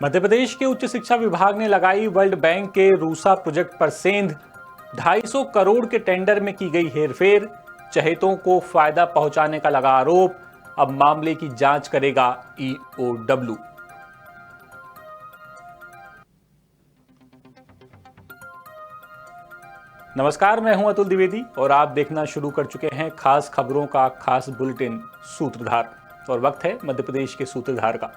मध्य प्रदेश के उच्च शिक्षा विभाग ने लगाई वर्ल्ड बैंक के रूसा प्रोजेक्ट पर सेंध। 250 करोड़ के टेंडर में की गई हेरफेर, चहेतों को फायदा पहुंचाने का लगा आरोप। अब मामले की जांच करेगा ईओडब्ल्यू। नमस्कार, मैं हूं अतुल द्विवेदी और आप देखना शुरू कर चुके हैं खास खबरों का खास बुलेटिन सूत्रधार। और वक्त है मध्य प्रदेश के सूत्रधार का।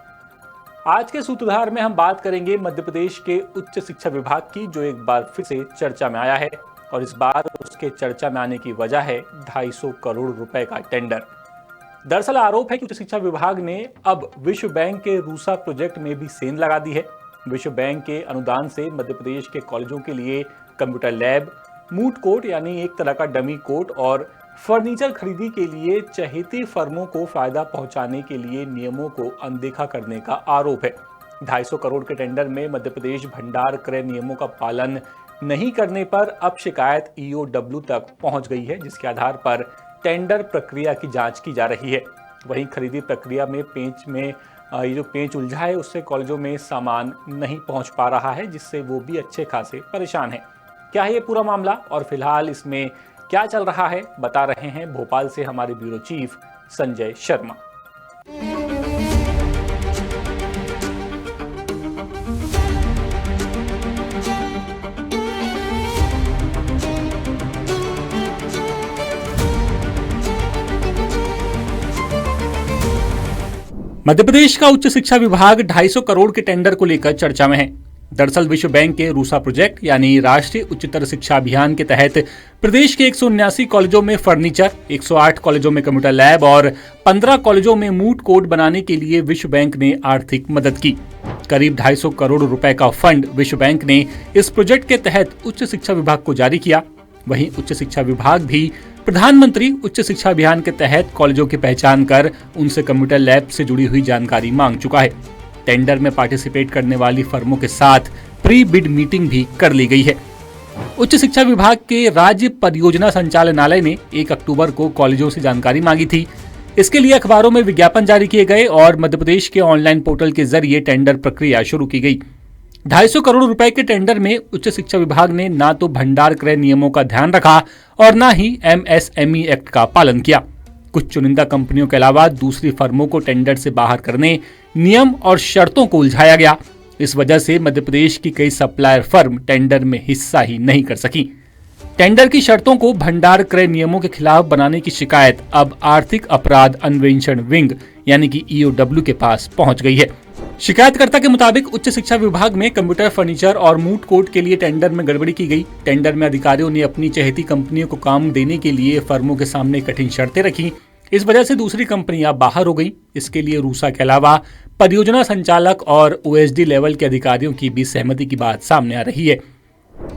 आज के सूत्रधार में हम बात करेंगे मध्य प्रदेश के उच्च शिक्षा विभाग की, जो एक बार फिर से चर्चा में आया है। और इस बार उसके चर्चा में आने की वजह है 250 करोड़ रुपए का टेंडर। दरअसल आरोप है कि उच्च शिक्षा विभाग ने अब विश्व बैंक के रूसा प्रोजेक्ट में भी सेंध लगा दी है। विश्व बैंक के अनुदान से मध्य प्रदेश के कॉलेजों के लिए कंप्यूटर लैब, मूट कोर्ट यानी एक तरह का डमी कोर्ट और फर्नीचर खरीदी के लिए चहेती फर्मों को फायदा पहुंचाने के लिए नियमों को अनदेखा करने का आरोप है। 250 करोड़ के टेंडर में मध्य प्रदेश भंडार क्रय नियमों का पालन नहीं करने पर अब शिकायत ईओडब्ल्यू तक पहुंच गई है, जिसके आधार पर टेंडर प्रक्रिया की जांच की जा रही है। वहीं खरीदी प्रक्रिया में ये जो पेंच उलझा है, उससे कॉलेजों में सामान नहीं पहुंच पा रहा है, जिससे वो भी अच्छे खासे परेशान है। क्या है ये पूरा मामला और फिलहाल इसमें क्या चल रहा है, बता रहे हैं भोपाल से हमारे ब्यूरो चीफ संजय शर्मा। मध्य प्रदेश का उच्च शिक्षा विभाग 250 करोड़ के टेंडर को लेकर चर्चा में है। दरअसल विश्व बैंक के रूसा प्रोजेक्ट यानी राष्ट्रीय उच्चतर शिक्षा अभियान के तहत प्रदेश के 179 कॉलेजों में फर्नीचर, 108 कॉलेजों में कंप्यूटर लैब और 15 कॉलेजों में मूट कोर्ट बनाने के लिए विश्व बैंक ने आर्थिक मदद की। करीब 250 करोड़ रुपए का फंड विश्व बैंक ने इस प्रोजेक्ट के तहत उच्च शिक्षा विभाग को जारी किया। वहीं उच्च शिक्षा विभाग भी प्रधानमंत्री उच्च शिक्षा अभियान के तहत कॉलेजों की पहचान कर उनसे कंप्यूटर लैब से जुड़ी हुई जानकारी मांग चुका है। टेंडर में पार्टिसिपेट करने वाली फर्मों के साथ प्री बिड मीटिंग भी कर ली गई है। उच्च शिक्षा विभाग के राज्य परियोजना संचालनालय ने 1 अक्टूबर को कॉलेजों से जानकारी मांगी थी। इसके लिए अखबारों में विज्ञापन जारी किए गए और मध्य प्रदेश के ऑनलाइन पोर्टल के जरिए टेंडर प्रक्रिया शुरू की गई। 250 करोड़ रुपए के टेंडर में उच्च शिक्षा विभाग ने ना तो भंडार क्रय नियमों का ध्यान रखा और ना ही एमएसएमई एक्ट का पालन किया। कुछ चुनिंदा कंपनियों के अलावा दूसरी फर्मों को टेंडर से बाहर करने, नियम और शर्तों को उलझाया गया। इस वजह से मध्य प्रदेश की कई सप्लायर फर्म टेंडर में हिस्सा ही नहीं कर सकी। टेंडर की शर्तों को भंडार क्रय नियमों के खिलाफ बनाने की शिकायत अब आर्थिक अपराध अन्वेषण विंग यानी कि ईओडब्ल्यू के पास पहुंच गई है। शिकायतकर्ता के मुताबिक उच्च शिक्षा विभाग में कंप्यूटर, फर्नीचर और मूट कोर्ट के लिए टेंडर में गड़बड़ी की गई। टेंडर में अधिकारियों ने अपनी चहेती कंपनियों को काम देने के लिए फर्मों के सामने कठिन शर्तें रखी। इस वजह से दूसरी कंपनियां बाहर हो गई। इसके लिए रूसा के अलावा परियोजना संचालक और ओएसडी लेवल के अधिकारियों की भी सहमति की बात सामने आ रही है।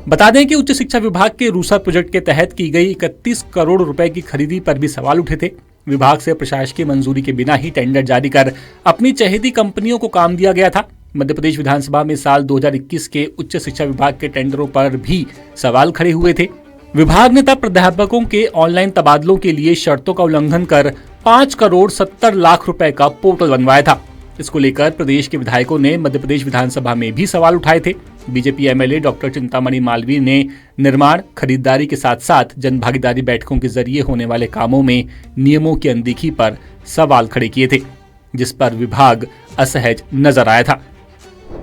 बता दें कि उच्च शिक्षा विभाग के रूसा प्रोजेक्ट के तहत की गई 31 करोड़ रुपए की खरीदी पर भी सवाल उठे थे। विभाग से प्रशासकीय मंजूरी के बिना ही टेंडर जारी कर अपनी चहेती कंपनियों को काम दिया गया था। मध्य प्रदेश विधानसभा में साल 2021 के उच्च शिक्षा विभाग के टेंडरों पर भी सवाल खड़े हुए थे। विभाग ने तब प्राध्यापकों के ऑनलाइन तबादलों के लिए शर्तों का उल्लंघन कर 5 करोड़ 70 लाख रुपए का पोर्टल बनवाया था। इसको लेकर प्रदेश के विधायकों ने मध्य प्रदेश विधानसभा में भी सवाल उठाए थे। BJP MLA doctor Chintamani Malviya ने निर्माण, खरीदारी के साथ साथ जनभागीदारी बैठकों के जरिए होने वाले कामों में नियमों की अनदेखी पर सवाल खड़े किए थे, जिस पर विभाग असहज नजर आया था।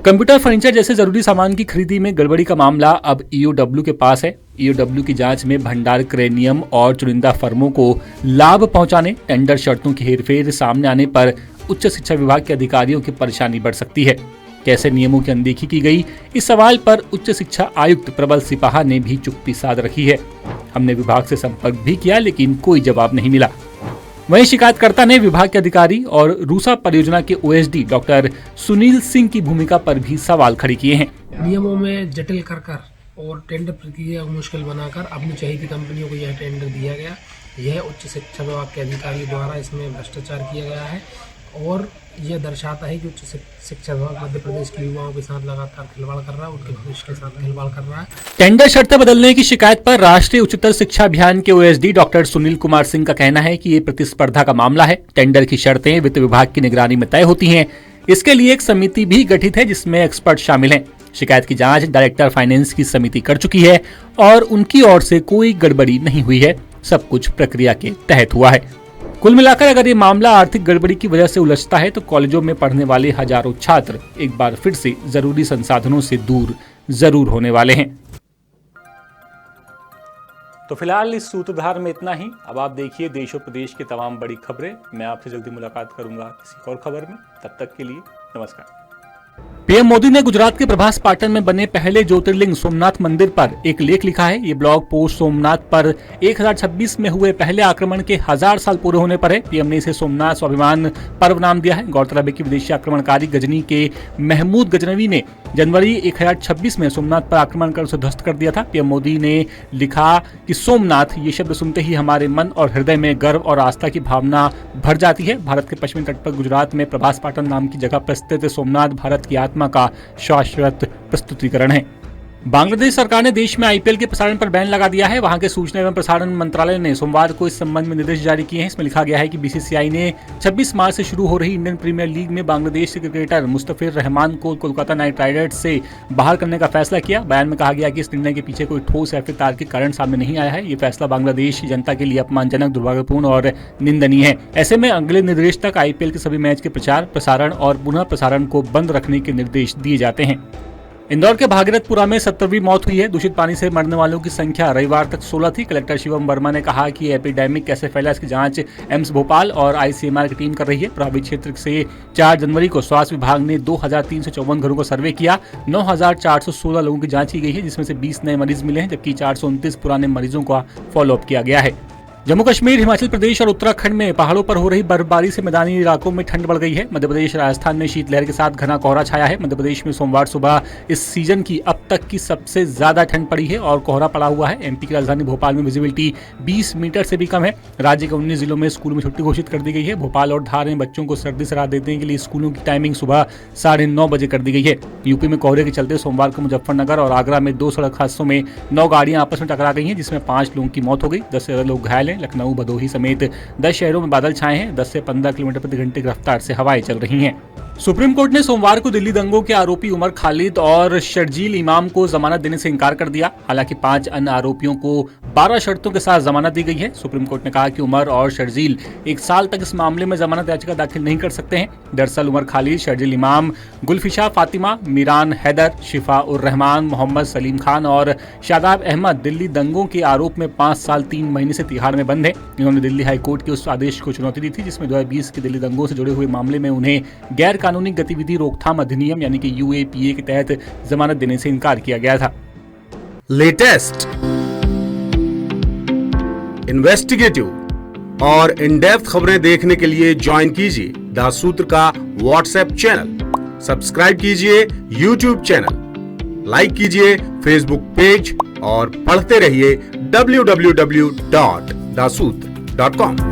कंप्यूटर, फर्नीचर जैसे जरूरी सामान की खरीदी में गड़बड़ी का मामला अब ईओडब्ल्यू के पास है। ईओडब्ल्यू की जांच में भंडार क्रय नियम और चुनिंदा फर्मों को लाभ पहुंचाने, टेंडर शर्तों की हेरफेर सामने आने पर उच्च शिक्षा विभाग के अधिकारियों की परेशानी बढ़ सकती है। कैसे नियमों की अनदेखी की गई, इस सवाल पर उच्च शिक्षा आयुक्त प्रबल सिपाहा ने भी चुप्पी साध रखी है। हमने विभाग से संपर्क भी किया, लेकिन कोई जवाब नहीं मिला। वहीं शिकायतकर्ता ने विभाग के अधिकारी और रूसा परियोजना के ओएसडी डॉक्टर सुनील सिंह की भूमिका पर भी सवाल खड़े किए हैं। नियमों में जटिल कर और टेंडर प्रक्रिया को मुश्किल बनाकर अपनी चहेती कंपनियों को यह टेंडर दिया गया। यह उच्च शिक्षा विभाग के अधिकारी द्वारा इसमें भ्रष्टाचार किया गया है और यह दर्शाता है कि उच्च शिक्षा विभाग मध्य प्रदेश के युवाओं के साथ लगातार खिलवाड़ कर रहा है, उनके भविष्य के साथ खिलवाड़ कर रहा है। टेंडर शर्तें बदलने की शिकायत पर राष्ट्रीय उच्चतर शिक्षा अभियान के ओएसडी डॉक्टर सुनील कुमार सिंह का कहना है कि ये प्रतिस्पर्धा का मामला है। टेंडर की शर्तें वित्त विभाग की निगरानी में तय होती हैं। इसके लिए एक समिति भी गठित है जिसमें एक्सपर्ट शामिल हैं। शिकायत की जांच डायरेक्टर फाइनेंस की समिति कर चुकी है और उनकी ओर से कोई गड़बड़ी नहीं हुई है, सब कुछ प्रक्रिया के तहत हुआ है। कुल मिलाकर अगर ये मामला आर्थिक गड़बड़ी की वजह से उलझता है तो कॉलेजों में पढ़ने वाले हजारों छात्र एक बार फिर से जरूरी संसाधनों से दूर जरूर होने वाले हैं। तो फिलहाल इस सूत्रधार में इतना ही। अब आप देखिए देश और प्रदेश की तमाम बड़ी खबरें। मैं आपसे जल्दी मुलाकात करूंगा किसी और खबर में। तब तक के लिए नमस्कार। पीएम मोदी ने गुजरात के प्रभास पाटन में बने पहले ज्योतिर्लिंग सोमनाथ मंदिर पर एक लेख लिखा है। ये ब्लॉग पोस्ट सोमनाथ पर 1026 में हुए पहले आक्रमण के 1000 साल पूरे होने पर है। पीएम ने इसे सोमनाथ स्वाभिमान पर्व नाम दिया है। गौरतलब है कि विदेशी आक्रमणकारी गजनी के महमूद गजनवी ने जनवरी 1026 में सोमनाथ पर आक्रमण कर उसे ध्वस्त कर दिया था। पीएम मोदी ने लिखा कि सोमनाथ ये शब्द सुनते ही हमारे मन और हृदय में गर्व और आस्था की भावना भर जाती है। भारत के पश्चिमी तट पर गुजरात में प्रभास पाटन नाम की जगह पर स्थित सोमनाथ भारत की आत्मा का शाश्वत प्रस्तुतिकरण है। बांग्लादेश सरकार ने देश में आईपीएल के प्रसारण पर बैन लगा दिया है। वहां के सूचना एवं प्रसारण मंत्रालय ने सोमवार को इस संबंध में निर्देश जारी किए हैं। इसमें लिखा गया है कि बीसीसीआई ने 26 मार्च से शुरू हो रही इंडियन प्रीमियर लीग में बांग्लादेश के क्रिकेटर मुस्तफिर रहमान को कोलकाता नाइट राइडर्स से बाहर करने का फैसला किया। बयान में कहा गया कि इस निर्णय के पीछे कोई ठोस या फिर तार्किक कारण सामने नहीं आया है। ये फैसला बांग्लादेश की जनता के लिए अपमानजनक, दुर्भाग्यपूर्ण और निंदनीय है। ऐसे में अगले निर्देश तक आईपीएल के सभी मैच के प्रचार, प्रसारण और पुनः प्रसारण को बंद रखने के निर्देश दिए जाते हैं। इंदौर के भागीरथपुरा में 70वीं मौत हुई है। दूषित पानी से मरने वालों की संख्या रविवार तक 16 थी। कलेक्टर शिवम वर्मा ने कहा कि एपिडेमिक कैसे फैला इसकी जांच एम्स भोपाल और आईसीएमआर की टीम कर रही है। प्रभावित क्षेत्र से 4 जनवरी को स्वास्थ्य विभाग ने 2354 घरों का सर्वे किया। 9416 लोगों की जांच की गई है, जिसमें से 20 नए मरीज मिले हैं, जबकि 429 पुराने मरीजों का फॉलोअप किया गया है। जम्मू कश्मीर, हिमाचल प्रदेश और उत्तराखंड में पहाड़ों पर हो रही बर्फबारी से मैदानी इलाकों में ठंड बढ़ गई है। मध्य प्रदेश, राजस्थान में शीतलहर के साथ घना कोहरा छाया है। मध्य प्रदेश में सोमवार सुबह इस सीजन की अब तक की सबसे ज्यादा ठंड पड़ी है और कोहरा पड़ा हुआ है। एमपी की राजधानी भोपाल में विजिबिलिटी 20 मीटर से भी कम है। राज्य के 19 जिलों में स्कूलों में छुट्टी घोषित कर दी गई है। भोपाल और धार में बच्चों को सर्दी से राहत देने के लिए स्कूलों की टाइमिंग सुबह 9:30 बजे कर दी गई है। यूपी में कोहरे के चलते सोमवार को मुजफ्फरनगर और आगरा में 2 सड़क हादसों में 9 गाड़ियां आपस में टकरा गई हैं, जिसमें 5 लोगों की मौत हो गई, 10 से ज्यादा लोग घायल हैं। लखनऊ, भदोही समेत 10 शहरों में बादल छाए हैं। 10 से 15 किलोमीटर प्रति घंटे की रफ्तार से हवाएं चल रही हैं। सुप्रीम कोर्ट ने सोमवार को दिल्ली दंगों के आरोपी उमर खालिद और शर्जील इमाम को जमानत देने से इनकार कर दिया। हालांकि 5 अन्य आरोपियों को 12 शर्तों के साथ जमानत दी गई है। सुप्रीम कोर्ट ने कहा कि उमर और शर्जील 1 साल तक इस मामले में जमानत याचिका दाखिल नहीं कर सकते हैं। दरअसल उमर खालिद, शर्जील इमाम, गुलफिशा फातिमा, मीरान हैदर, शिफा उर रहमान, मोहम्मद सलीम खान और शादाब अहमद दिल्ली दंगों के आरोप में 5 साल 3 महीने से तिहाड़ में बंद है। इन्होंने दिल्ली हाईकोर्ट के उस आदेश को चुनौती दी थी जिसमें 2020 के दिल्ली दंगों से जुड़े हुए मामले में उन्हें गैर कानूनी गतिविधि रोकथाम अधिनियम यानी कि यूएपीए के तहत जमानत देने से इनकार किया गया था। लेटेस्ट, इन्वेस्टिगेटिव और इन डेप्थ खबरें देखने के लिए ज्वाइन कीजिए द सूत्र का व्हाट्सएप चैनल, सब्सक्राइब कीजिए यूट्यूब चैनल, लाइक कीजिए फेसबुक पेज और पढ़ते रहिए www.daसूत्र.com।